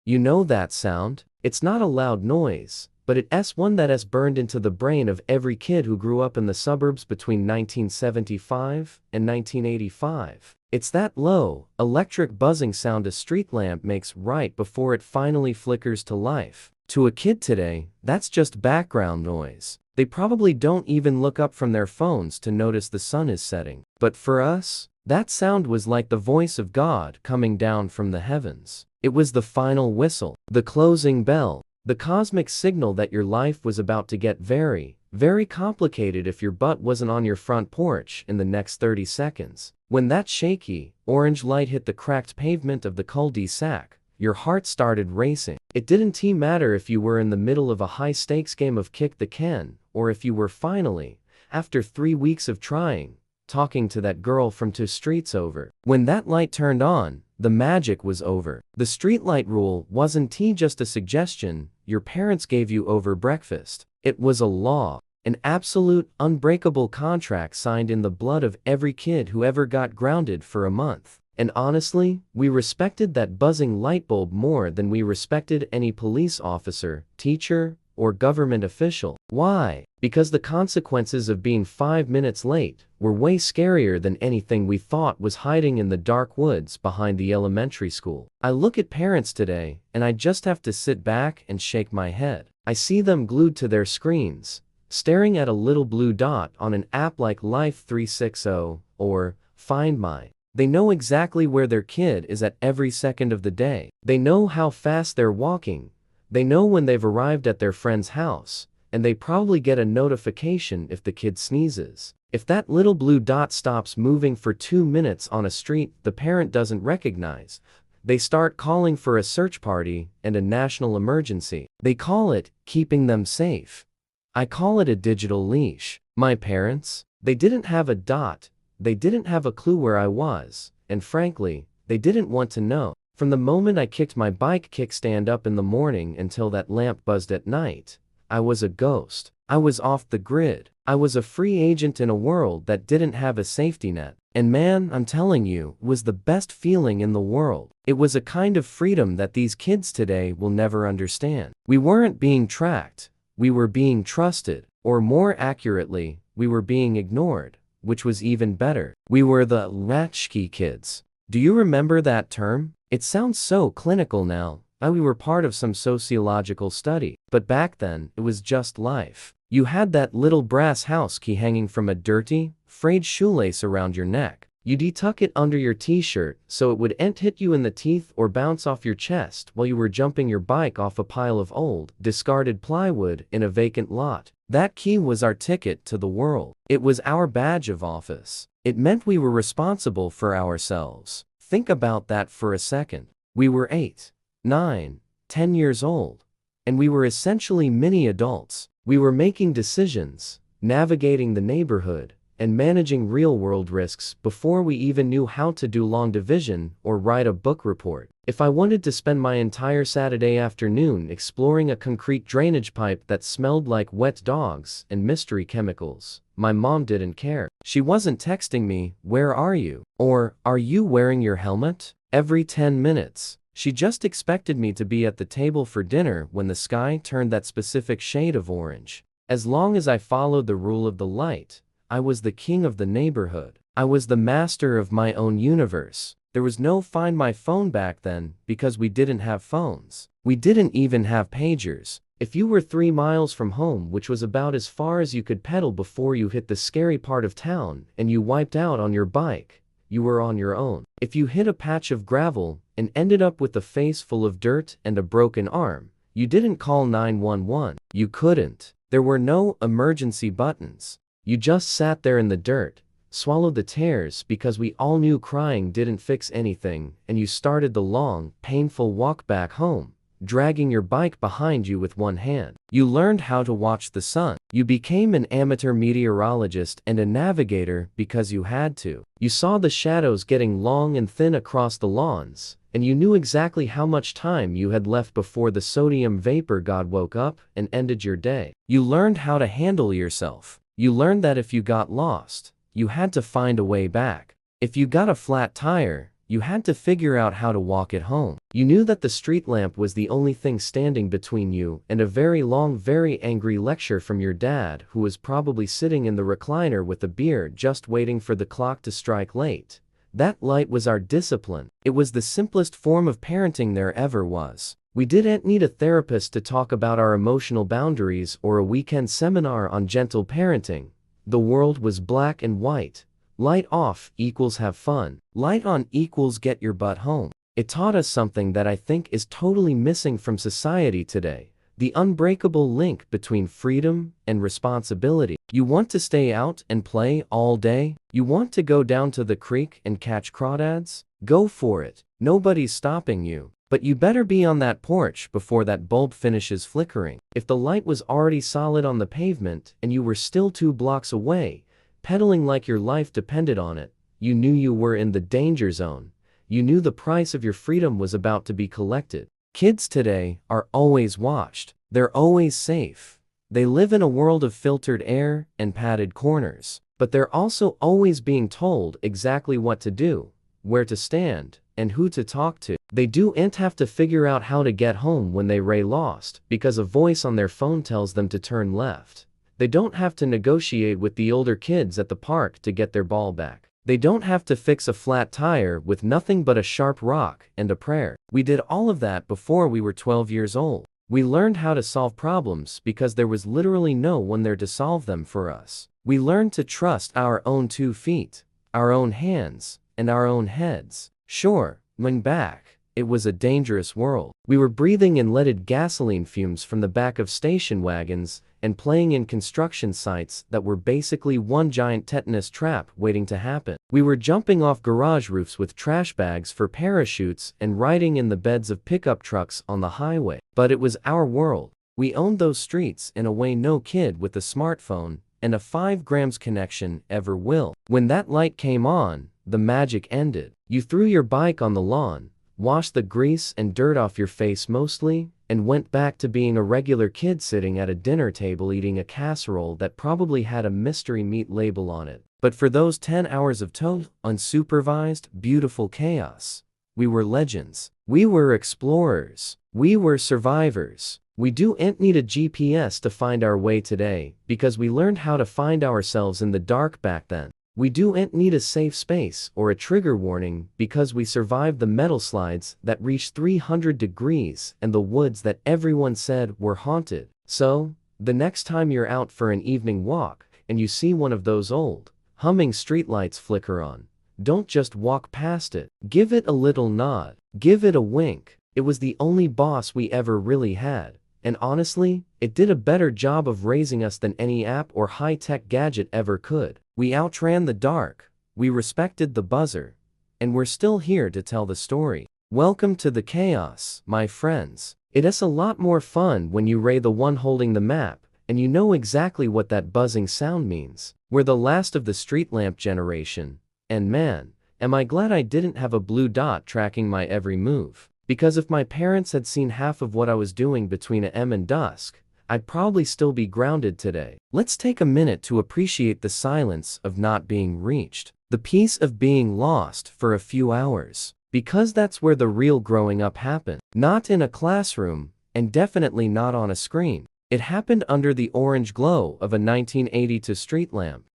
You know that sound? It's not a loud noise, but it's one that's burned into the brain of every kid who grew up in the suburbs between 1975 and 1985. It's that low, electric buzzing sound a street lamp makes right before it finally flickers to life. To a kid today, that's just background noise. They probably don't even look up from their phones to notice the sun is setting. But for us, that sound was like the voice of God coming down from the heavens. It was the final whistle, the closing bell, the cosmic signal that your life was about to get very, very complicated if your butt wasn't on your front porch in the next 30 seconds. When that shaky, orange light hit the cracked pavement of the cul-de-sac, your heart started racing. It didn't matter if you were in the middle of a high-stakes game of kick the can, or if you were finally, after 3 weeks of trying, talking to that girl from 2 streets over. When that light turned on, the magic was over. The streetlight rule wasn't just a suggestion your parents gave you over breakfast. It was a law, an absolute, unbreakable contract signed in the blood of every kid who ever got grounded for a month. And honestly, we respected that buzzing light bulb more than we respected any police officer, teacher, or government official. Why? Because the consequences of being 5 minutes late were way scarier than anything we thought was hiding in the dark woods behind the elementary school. I look at parents today, and I just have to sit back and shake my head. I see them glued to their screens, staring at a little blue dot on an app like Life360 or Find My. They know exactly where their kid is at every second of the day. They know how fast they're walking. They know when they've arrived at their friend's house, and they probably get a notification if the kid sneezes. If that little blue dot stops moving for 2 minutes on a street the parent doesn't recognize, they start calling for a search party and a national emergency. They call it keeping them safe. I call it a digital leash. My parents, they didn't have a dot, they didn't have a clue where I was, and frankly, they didn't want to know. From the moment I kicked my bike kickstand up in the morning until that lamp buzzed at night, I was a ghost. I was off the grid. I was a free agent in a world that didn't have a safety net. And man, I'm telling you, it was the best feeling in the world. It was a kind of freedom that these kids today will never understand. We weren't being tracked. We were being trusted. Or more accurately, we were being ignored, which was even better. We were the Latchkey Kids. Do you remember that term? It sounds so clinical now. We were part of some sociological study. But back then, it was just life. You had that little brass house key hanging from a dirty, frayed shoelace around your neck. You'd tuck it under your t-shirt so it wouldn't hit you in the teeth or bounce off your chest while you were jumping your bike off a pile of old, discarded plywood in a vacant lot. That key was our ticket to the world. It was our badge of office. It meant we were responsible for ourselves. Think about that for a second. We were 8, 9, 10 years old, and we were essentially mini adults. We were making decisions, navigating the neighborhood, and managing real-world risks before we even knew how to do long division or write a book report. If I wanted to spend my entire Saturday afternoon exploring a concrete drainage pipe that smelled like wet dogs and mystery chemicals, my mom didn't care. She wasn't texting me, "Where are you?" or "Are you wearing your helmet?" every 10 minutes. She just expected me to be at the table for dinner when the sky turned that specific shade of orange. As long as I followed the rule of the light, I was the king of the neighborhood. I was the master of my own universe. There was no Find My phone back then because we didn't have phones. We didn't even have pagers. If you were 3 miles from home, which was about as far as you could pedal before you hit the scary part of town and you wiped out on your bike, you were on your own. If you hit a patch of gravel and ended up with a face full of dirt and a broken arm, you didn't call 911. You couldn't. There were no emergency buttons. You just sat there in the dirt, swallowed the tears because we all knew crying didn't fix anything, and you started the long, painful walk back home, dragging your bike behind you with one hand. You learned how to watch the sun. You became an amateur meteorologist and a navigator because you had to. You saw the shadows getting long and thin across the lawns, and you knew exactly how much time you had left before the sodium vapor god woke up and ended your day. You learned how to handle yourself. You learned that if you got lost, you had to find a way back. If you got a flat tire, You had to figure out how to walk at home. You knew that the street lamp was the only thing standing between you and a very long, very angry lecture from your dad, who was probably sitting in the recliner with a beer just waiting for the clock to strike late. That light was our discipline. It was the simplest form of parenting there ever was. We didn't need a therapist to talk about our emotional boundaries or a weekend seminar on gentle parenting. The world was black and white. Light off equals have fun. Light on equals get your butt home. It taught us something that I think is totally missing from society today. The unbreakable link between freedom and responsibility. You want to stay out and play all day? You want to go down to the creek and catch crawdads? Go for it. Nobody's stopping you. But you better be on that porch before that bulb finishes flickering. If the light was already solid on the pavement and you were still 2 blocks away, pedaling like your life depended on it, you knew you were in the danger zone. You knew the price of your freedom was about to be collected. Kids today are always watched. They're always safe. They live in a world of filtered air and padded corners. But they're also always being told exactly what to do, where to stand, and who to talk to. They don't have to figure out how to get home when they're lost, because a voice on their phone tells them to turn left. They don't have to negotiate with the older kids at the park to get their ball back. They don't have to fix a flat tire with nothing but a sharp rock and a prayer. We did all of that before we were 12 years old. We learned how to solve problems because there was literally no one there to solve them for us. We learned to trust our own 2 feet, our own hands, and our own heads. Sure, when back, it was a dangerous world. We were breathing in leaded gasoline fumes from the back of station wagons and playing in construction sites that were basically one giant tetanus trap waiting to happen. We were jumping off garage roofs with trash bags for parachutes and riding in the beds of pickup trucks on the highway. But it was our world. We owned those streets in a way no kid with a smartphone and a 5 grams connection ever will. When that light came on, the magic ended. You threw your bike on the lawn, washed the grease and dirt off your face mostly, and went back to being a regular kid sitting at a dinner table eating a casserole that probably had a mystery meat label on it. But for those 10 hours of total, unsupervised, beautiful chaos, we were legends. We were explorers. We were survivors. We don't need a GPS to find our way today, because we learned how to find ourselves in the dark back then. We don't need a safe space or a trigger warning because we survived the metal slides that reached 300 degrees and the woods that everyone said were haunted. So, the next time you're out for an evening walk and you see one of those old, humming streetlights flicker on, don't just walk past it. Give it a little nod. Give it a wink. It was the only boss we ever really had. And honestly, it did a better job of raising us than any app or high-tech gadget ever could. We outran the dark, we respected the buzzer, and we're still here to tell the story. Welcome to the chaos, my friends. It is a lot more fun when you're the one holding the map, and you know exactly what that buzzing sound means. We're the last of the street lamp generation, and man, am I glad I didn't have a blue dot tracking my every move. Because if my parents had seen half of what I was doing between AM and dusk, I'd probably still be grounded today. Let's take a minute to appreciate the silence of not being reached, the peace of being lost for a few hours. Because that's where the real growing up happened. Not in a classroom, and definitely not on a screen. It happened under the orange glow of a 1982 street lamp.